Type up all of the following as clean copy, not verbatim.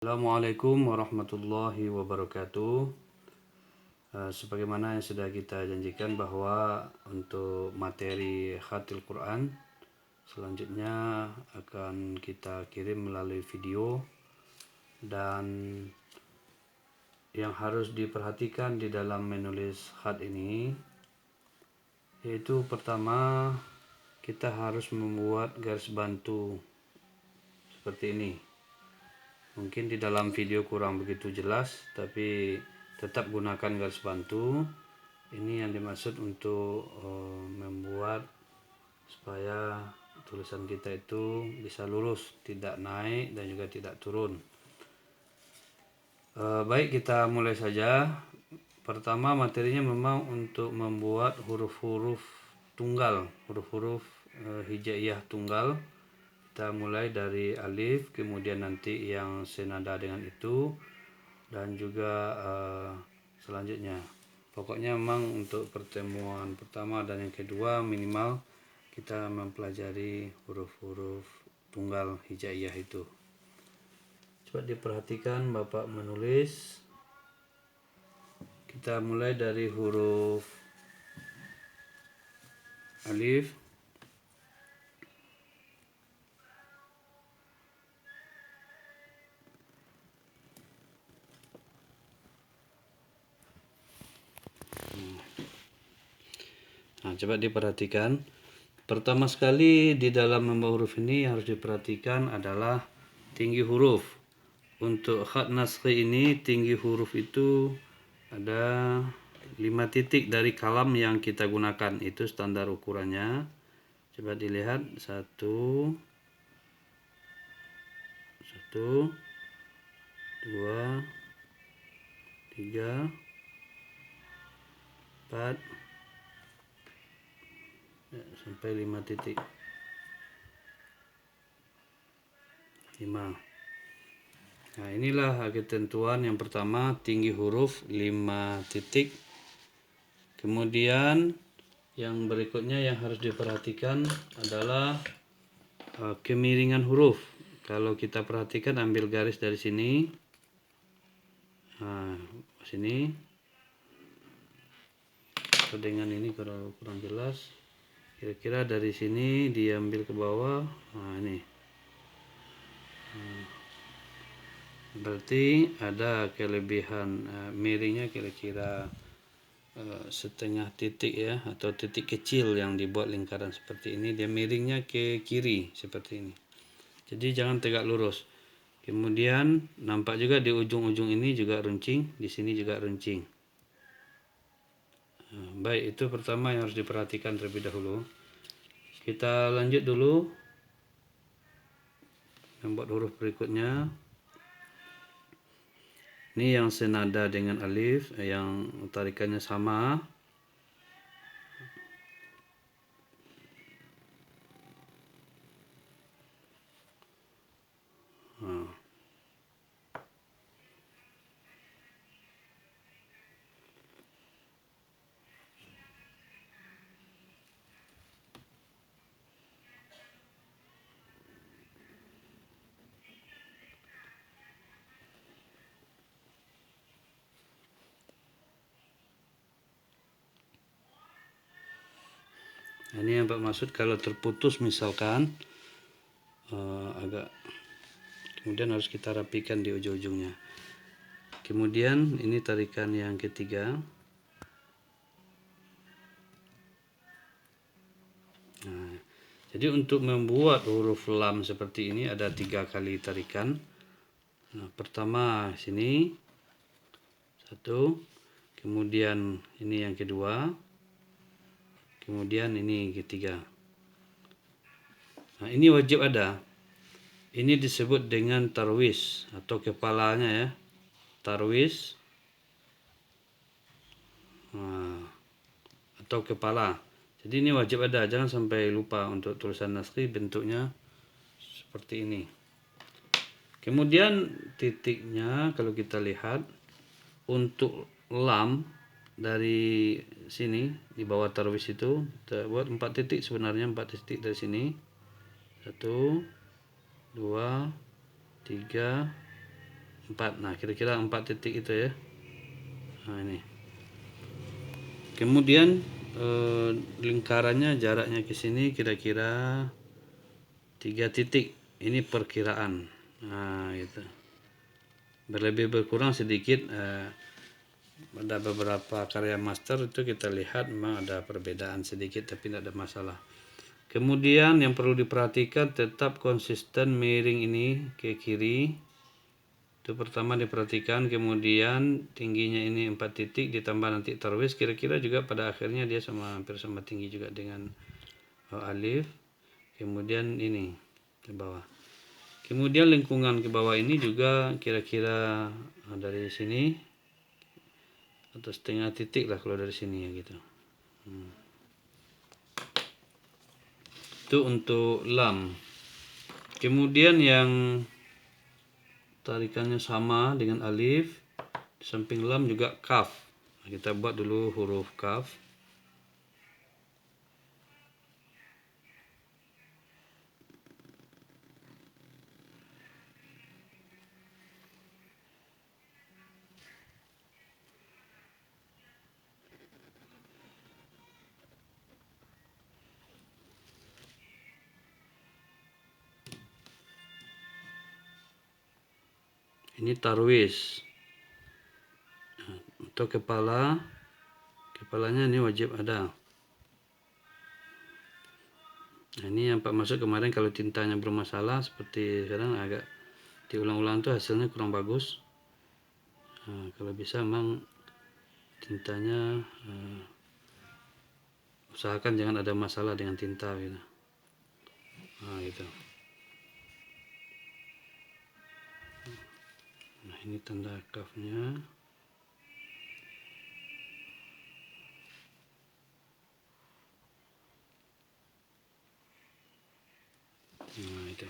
Assalamualaikum warahmatullahi wabarakatuh. Sebagaimana yang sudah kita janjikan bahwa untuk materi khatil Quran selanjutnya akan kita kirim melalui video, dan yang harus diperhatikan di dalam menulis khat ini yaitu pertama, kita harus membuat garis bantu seperti ini. Mungkin di dalam video kurang begitu jelas, tapi tetap gunakan garis bantu. Ini yang dimaksud untuk membuat supaya tulisan kita itu bisa lurus, tidak naik dan juga tidak turun. Baik, kita mulai saja. Pertama, materinya memang untuk membuat huruf-huruf tunggal, huruf-huruf hijaiyah tunggal. Kita mulai dari alif, kemudian nanti yang senada dengan itu, dan juga selanjutnya. Pokoknya memang untuk pertemuan pertama dan yang kedua minimal kita mempelajari huruf-huruf tunggal hijaiyah itu. Coba diperhatikan Bapak menulis. Kita mulai dari huruf alif. Nah, coba diperhatikan. Pertama sekali di dalam membaca huruf ini harus diperhatikan adalah tinggi huruf. Untuk khat naskhi ini tinggi huruf itu ada 5 titik dari kalam yang kita gunakan. Itu standar ukurannya. Coba dilihat, 1, 2, 3, 4, sampai 5 titik. 5. Nah, inilah ketentuan yang pertama, tinggi huruf 5 titik. Kemudian yang berikutnya yang harus diperhatikan adalah kemiringan huruf. Kalau kita perhatikan, ambil garis dari sini. Nah, sini. Dengan ini kalau kurang jelas, kira-kira dari sini diambil ke bawah. Nah, ini. Berarti ada kelebihan miringnya kira-kira setengah titik ya, atau titik kecil yang dibuat lingkaran seperti ini, dia miringnya ke kiri seperti ini. Jadi jangan tegak lurus. Kemudian nampak juga di ujung-ujung ini juga runcing, di sini juga runcing. Baik, itu pertama yang harus diperhatikan terlebih dahulu. Kita lanjut dulu membuat huruf berikutnya. Ini yang senada dengan alif, yang tarikannya sama. Ini yang bermaksud kalau terputus misalkan agak, kemudian harus kita rapikan di ujung-ujungnya. Kemudian ini tarikan yang ketiga. Nah, jadi untuk membuat huruf lam seperti ini ada 3 kali tarikan. Nah, pertama sini 1, kemudian ini yang kedua, kemudian ini ketiga. Nah, ini wajib ada. Ini disebut dengan tarwis atau kepalanya ya. Tarwis atau kepala. Jadi ini wajib ada, jangan sampai lupa. Untuk tulisan naskhi bentuknya seperti ini. Kemudian titiknya kalau kita lihat untuk lam dari sini di bawah tarwis itu kita buat 4 titik, sebenarnya 4 titik dari sini. 1, 2, 3, 4. Nah, kira-kira 4 titik itu ya. Nah, ini. Kemudian lingkarannya jaraknya ke sini kira-kira 3 titik. Ini perkiraan. Nah, gitu. Berlebih berkurang sedikit. Ada beberapa karya master itu kita lihat memang ada perbedaan sedikit, tapi tidak ada masalah. Kemudian yang perlu diperhatikan, tetap konsisten miring ini ke kiri. Itu pertama diperhatikan. Kemudian tingginya ini 4 titik ditambah nanti tarwis, kira-kira juga pada akhirnya dia hampir sama tinggi juga dengan alif. Kemudian ini ke bawah. Kemudian lingkungan ke bawah ini juga kira-kira dari sini atau setengah titik lah kalau dari sini ya gitu. Itu untuk lam. Kemudian yang tarikannya sama dengan alif, di samping lam juga kaf. Nah, kita buat dulu huruf kaf. Ini tarwis. Untuk kepalanya ini wajib ada. Nah, ini yang Pak masuk kemarin, kalau tintanya bermasalah seperti sekarang agak diulang-ulang tuh hasilnya kurang bagus. Nah, kalau bisa memang tintanya usahakan jangan ada masalah dengan tinta gitu. Nah, gitu. Nah, ini tanda kafnya. Nah, itu.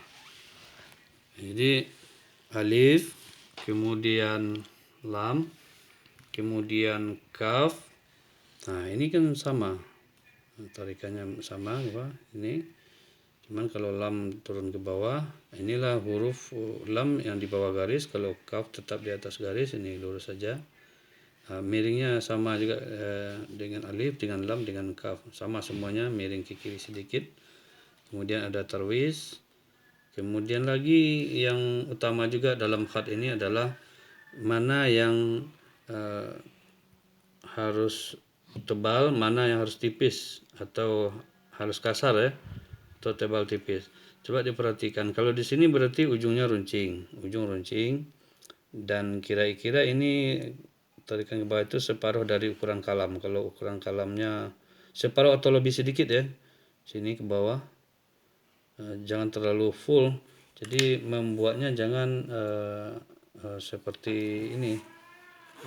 Jadi alif, kemudian lam, kemudian kaf. Nah, ini kan sama. Tarikannya sama apa? Ini. Cuman kalau lam turun ke bawah, inilah huruf lam yang di bawah garis. Kalau kaf tetap di atas garis, ini lurus saja. Miringnya sama juga dengan alif, dengan lam, dengan kaf. Sama semuanya, miring ke kiri sedikit. Kemudian ada tarwis. Kemudian lagi yang utama juga dalam khat ini adalah mana yang harus tebal, mana yang harus tipis atau harus kasar ya, atau tebal tipis. Coba diperhatikan. Kalau di sini berarti ujungnya runcing, ujung runcing, dan kira-kira ini tarikan ke bawah itu separuh dari ukuran kalam. Kalau ukuran kalamnya separuh atau lebih sedikit ya, sini ke bawah. Jangan terlalu full. Jadi membuatnya jangan seperti ini,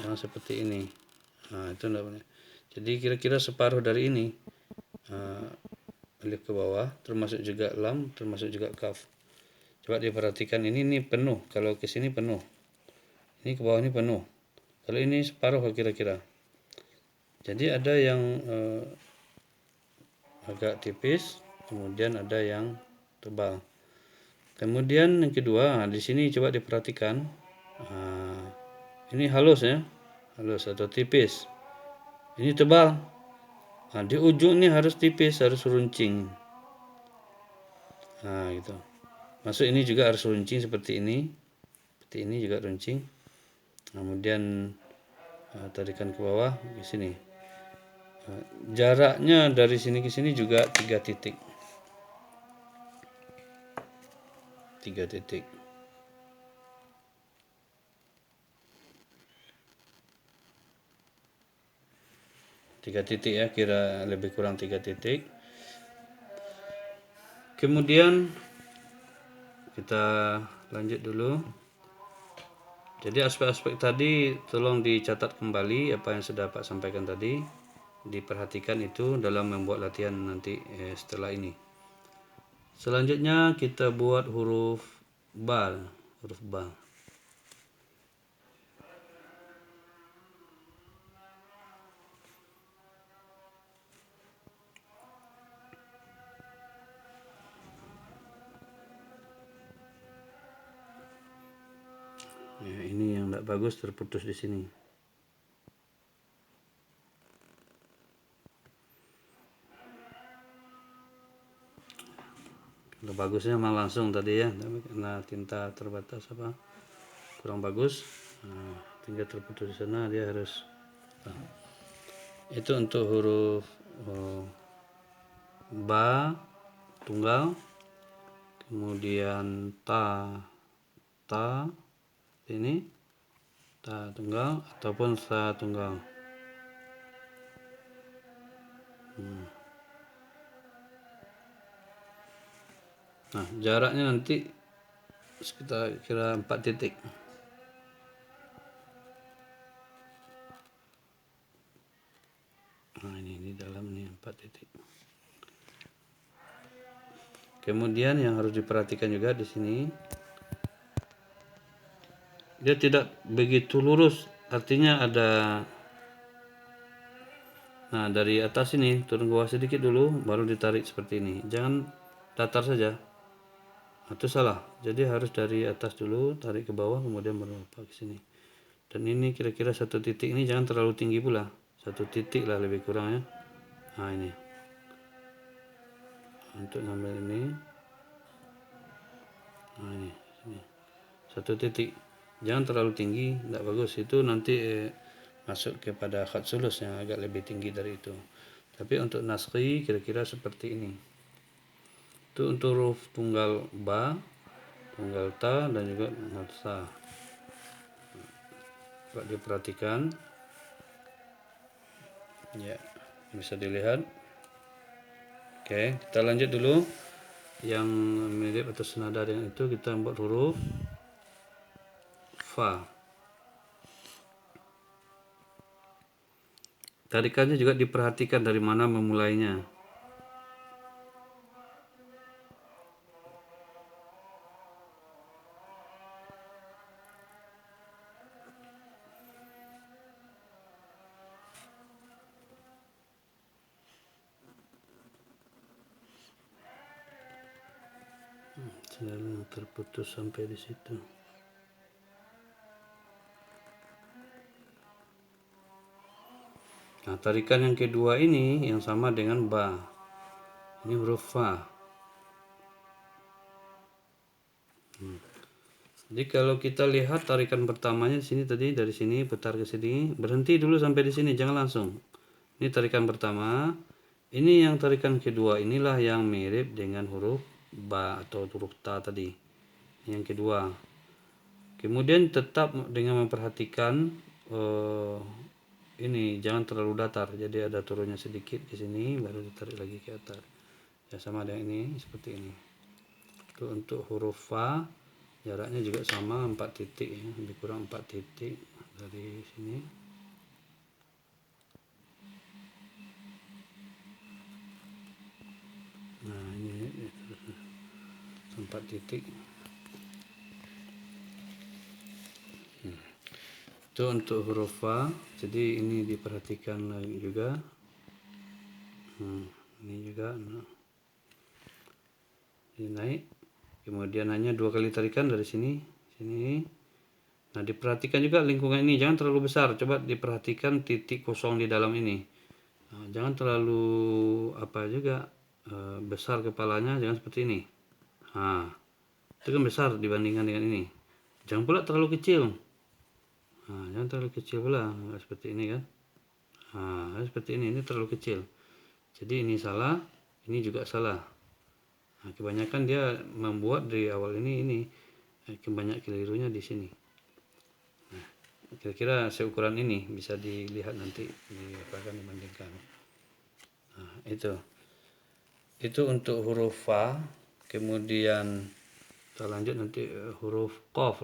jangan seperti ini. Nah, itu enggak boleh. Jadi kira-kira separuh dari ini, alif ke bawah, termasuk juga lam, termasuk juga kaf. Coba diperhatikan, ini penuh. Kalau ke sini penuh, ini ke bawah ini penuh. Kalau ini separuh kira-kira. Jadi ada yang agak tipis, kemudian ada yang tebal. Kemudian yang kedua, di sini coba diperhatikan. Ini halus ya, halus atau tipis. Ini tebal. Nah, di ujung ini harus tipis, harus runcing. Nah, gitu. Masuk ini juga harus runcing seperti ini. Seperti ini juga runcing. Kemudian tarikan ke bawah ke sini. Jaraknya dari sini ke sini juga 3 titik. 3 titik. 3 titik ya, kira lebih kurang 3 titik. Kemudian kita lanjut dulu. Jadi aspek-aspek tadi tolong dicatat kembali apa yang sudah Pak sampaikan tadi. Diperhatikan itu dalam membuat latihan nanti setelah ini. Selanjutnya kita buat huruf ba, huruf ba. Ini Ini yang tidak bagus, terputus di sini. Kalau bagusnya mah langsung tadi ya, tapi karena tinta terbatas kurang bagus, nah, tinggal terputus di sana, dia harus. Nah, itu untuk huruf ba tunggal, kemudian ta ini ta tunggal ataupun sa tunggal. Nah, jaraknya nanti sekitar kira 4 titik. Nah, ini di dalam nih 4 titik. Kemudian yang harus diperhatikan juga di sini, dia tidak begitu lurus, artinya ada. Nah, dari atas ini turun ke bawah sedikit dulu, baru ditarik seperti ini. Jangan datar saja. Itu salah. Jadi harus dari atas dulu, tarik ke bawah, kemudian baru ke sini. Dan ini kira-kira 1 titik ini jangan terlalu tinggi pula. 1 titik lah lebih kurang ya. Nah, ini. Untuk ngambil ini. Nah, ini. 1 titik. Jangan terlalu tinggi, tidak bagus. Itu nanti masuk kepada khat sulus yang agak lebih tinggi dari itu. Tapi untuk naskhi kira-kira seperti ini. Itu untuk huruf tunggal ba, tunggal ta, dan juga tunggal sa. Coba diperhatikan. Ya, bisa dilihat. Oke, kita lanjut dulu. Yang mirip atau senada dengan itu, kita buat huruf fa. Tarikannya juga diperhatikan dari mana memulainya. Jangan terputus sampai di situ. Nah, tarikan yang kedua ini yang sama dengan ba. Ini huruf fa. Jadi kalau kita lihat tarikan pertamanya di sini tadi, dari sini putar ke sini, berhenti dulu sampai di sini, jangan langsung. Ini tarikan pertama. Ini yang tarikan kedua, inilah yang mirip dengan huruf ba atau huruf ta tadi. Yang kedua. Kemudian tetap dengan memperhatikan ini jangan terlalu datar, jadi ada turunnya sedikit di sini, baru ditarik lagi ke atas. Ya, sama dengan ini, seperti ini. Itu untuk huruf fa, jaraknya juga sama 4 titik ya, lebih kurang 4 titik dari sini. Nah, ini 4 titik. Itu untuk huruf fa, jadi ini diperhatikan juga. Ini juga ini naik, kemudian hanya 2 kali tarikan dari sini. Nah, diperhatikan juga lingkungan ini, jangan terlalu besar. Coba diperhatikan titik kosong di dalam ini. Nah, jangan terlalu juga besar kepalanya, jangan seperti ini. Nah, itu kan besar dibandingkan dengan ini. Jangan pula terlalu kecil. Nah, jangan terlalu kecil pula, seperti ini kan. Nah, seperti ini terlalu kecil. Jadi ini salah, ini juga salah. Nah, kebanyakan dia membuat di awal ini kebanyakan kelirunya di sini. Nah, kira-kira seukuran ini bisa dilihat nanti akan dibandingkan. Nah, itu untuk huruf fa. Kemudian kita lanjut nanti huruf qaf.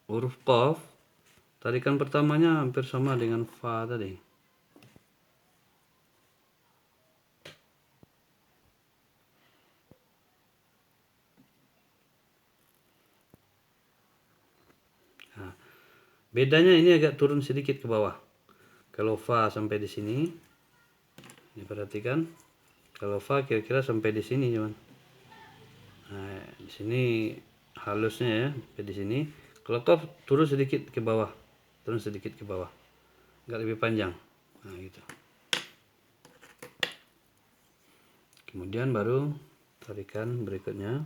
Huruf qaf, tarikan pertamanya hampir sama dengan fa tadi. Nah, bedanya ini agak turun sedikit ke bawah. Kalau fa sampai di sini, ini perhatikan. Kalau fa kira-kira sampai di sini, cuman. Nah, Di sini halusnya ya, di sini. Kalau qaf turun sedikit ke bawah, turun sedikit ke bawah, nggak lebih panjang. Nah gitu. Kemudian baru tarikan berikutnya.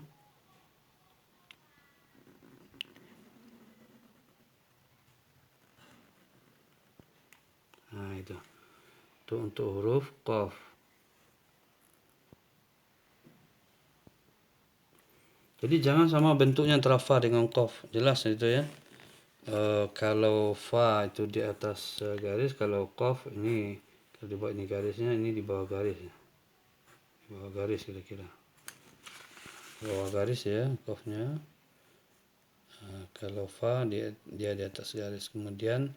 Nah itu untuk huruf qaf. Jadi jangan sama bentuknya antara fa dengan qaf, jelas itu ya. Kalau fa itu di atas garis, kalau qaf ini kalau dibuat ini garisnya, ini di bawah garis ya. Di bawah garis kira-kira. Bawah garis ya qafnya. Nah, kalau fa dia di atas garis, kemudian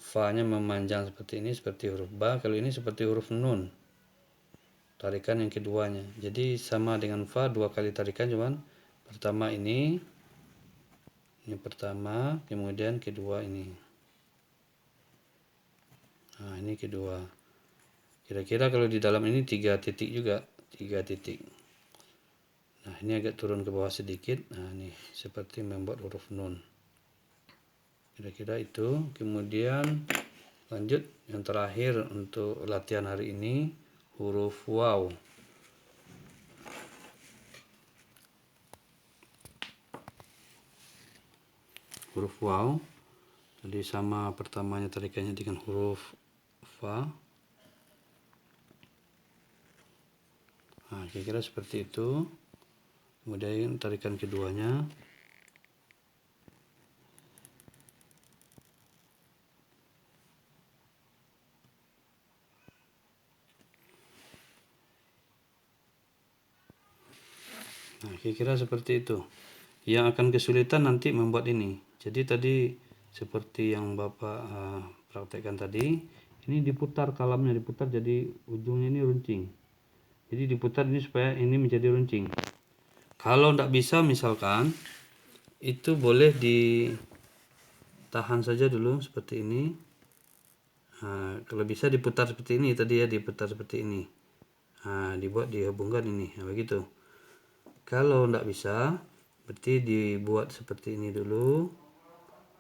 fa-nya memanjang seperti ini, seperti huruf ba. Kalau ini seperti huruf nun, tarikan yang keduanya. Jadi sama dengan fa, dua kali tarikan, cuman pertama ini pertama, kemudian kedua ini. Nah ini kedua. Kira-kira kalau di dalam ini 3 titik juga, 3 titik. Nah ini agak turun ke bawah sedikit. Nah ini seperti membuat huruf nun. Kira-kira itu. Kemudian lanjut yang terakhir untuk latihan hari ini, huruf waw. Huruf waw. Jadi sama pertamanya tarikannya dengan huruf fa. Nah kira-kira seperti itu. Kemudian tarikan keduanya. Nah, kira-kira seperti itu. Yang akan kesulitan nanti membuat ini. Jadi tadi seperti yang Bapak praktekkan tadi, ini diputar, kalamnya diputar jadi ujungnya ini runcing. Jadi diputar ini supaya ini menjadi runcing. Kalau tidak bisa misalkan, itu boleh ditahan saja dulu seperti ini. Nah, kalau bisa diputar seperti ini tadi ya, diputar seperti ini. Nah, dibuat dihubungkan ini, nah, begitu. Kalau tidak bisa, berarti dibuat seperti ini dulu,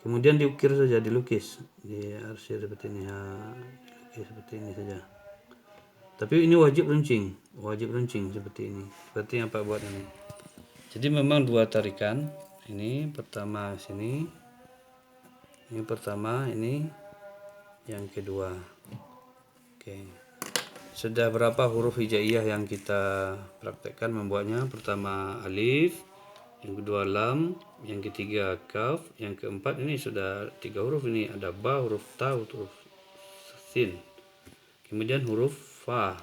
kemudian diukir saja, dilukis, diarsir seperti ini, dilukis seperti ini saja. Tapi ini wajib runcing seperti ini, seperti yang Pak buat ini. Jadi memang dua tarikan, ini pertama sini, ini pertama, ini yang kedua. Oke. Sudah berapa huruf hijaiyah yang kita praktekkan membuatnya? Pertama alif, yang kedua lam, yang ketiga kaf, yang keempat ini sudah 3 huruf ini, ada ba, huruf ta, huruf sin. Kemudian huruf fa,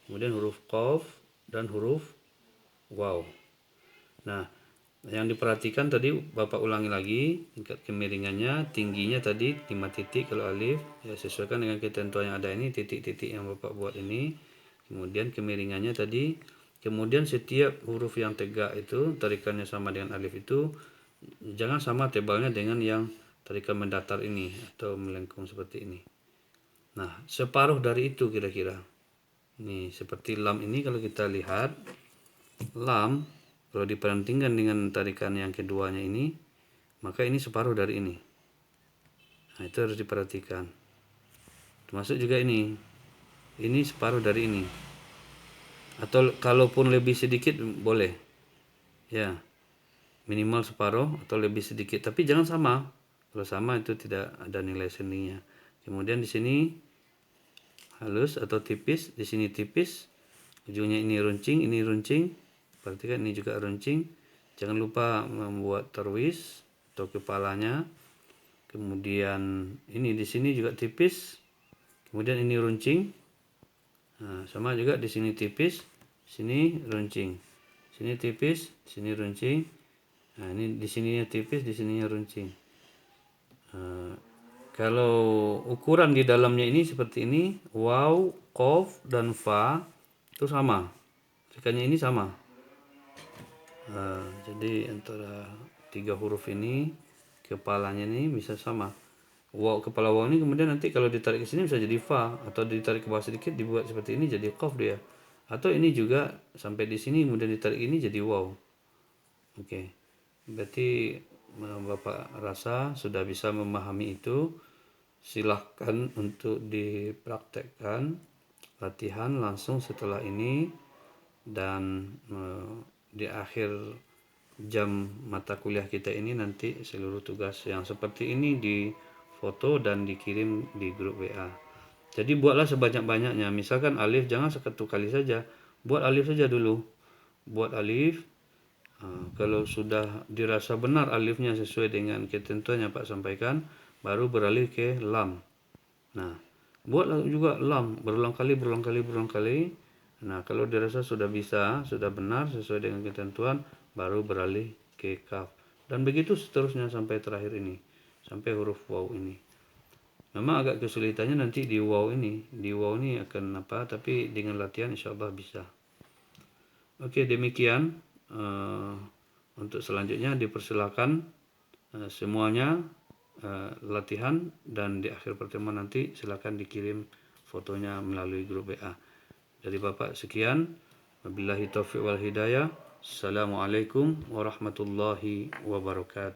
kemudian huruf qaf dan huruf waw. Nah, yang diperhatikan tadi Bapak ulangi lagi, tingkat kemiringannya, tingginya tadi 5 titik kalau alif, ya sesuaikan dengan ketentuan yang ada ini, titik-titik yang Bapak buat ini. Kemudian kemiringannya tadi, kemudian setiap huruf yang tegak itu tarikannya sama dengan alif itu jangan sama tebalnya dengan yang tarikan mendatar ini atau melengkung seperti ini. Nah, separuh dari itu kira-kira. Nih, seperti lam ini kalau kita lihat, lam kalau diperhentikan dengan tarikan yang keduanya ini, maka ini separuh dari ini. Nah, itu harus diperhatikan. Termasuk juga ini separuh dari ini. Atau kalaupun lebih sedikit boleh, ya minimal separuh atau lebih sedikit. Tapi jangan sama. Kalau sama itu tidak ada nilai seninya. Kemudian di sini halus atau tipis, di sini tipis, ujungnya ini runcing. Perhatikan ini juga runcing. Jangan lupa membuat tarwis atau kepalanya. Kemudian ini di sini juga tipis. Kemudian ini runcing. Nah, sama juga di sini tipis, sini runcing. Sini tipis, sini runcing. Nah, ini di sininya tipis, di sininya runcing. Kalau ukuran di dalamnya ini seperti ini, waw, qaf dan fa itu sama. Tarikannya ini sama. Jadi antara 3 huruf ini kepalanya ini bisa sama. Waw, kepala waw ini kemudian nanti kalau ditarik ke sini bisa jadi fa, atau ditarik ke bawah sedikit dibuat seperti ini jadi qaf dia. Atau ini juga sampai di sini kemudian ditarik ini jadi waw. Oke, berarti Bapak rasa sudah bisa memahami itu. Silahkan untuk dipraktekkan latihan langsung setelah ini, dan di akhir jam mata kuliah kita ini nanti seluruh tugas yang seperti ini difoto dan dikirim di grup WA. Jadi buatlah sebanyak-banyaknya. Misalkan alif jangan satu kali saja, buat alif saja dulu. Buat alif. Kalau sudah dirasa benar alifnya sesuai dengan ketentuan yang Pak sampaikan, baru beralih ke lam. Nah, buatlah juga lam berulang kali, berulang kali, berulang kali. Nah, kalau dirasa sudah bisa, sudah benar sesuai dengan ketentuan, baru beralih ke kaf. Dan begitu seterusnya sampai terakhir ini, sampai huruf waw ini. Memang agak kesulitannya nanti di waw ini. Di waw ini akan apa? Tapi dengan latihan insya Allah bisa. Oke, demikian. Untuk selanjutnya dipersilakan semuanya latihan, dan di akhir pertemuan nanti silakan dikirim fotonya melalui grup WA. Dari Bapak sekian. Wabillahi taufiq wal hidayah. Assalamualaikum warahmatullahi wabarakatuh.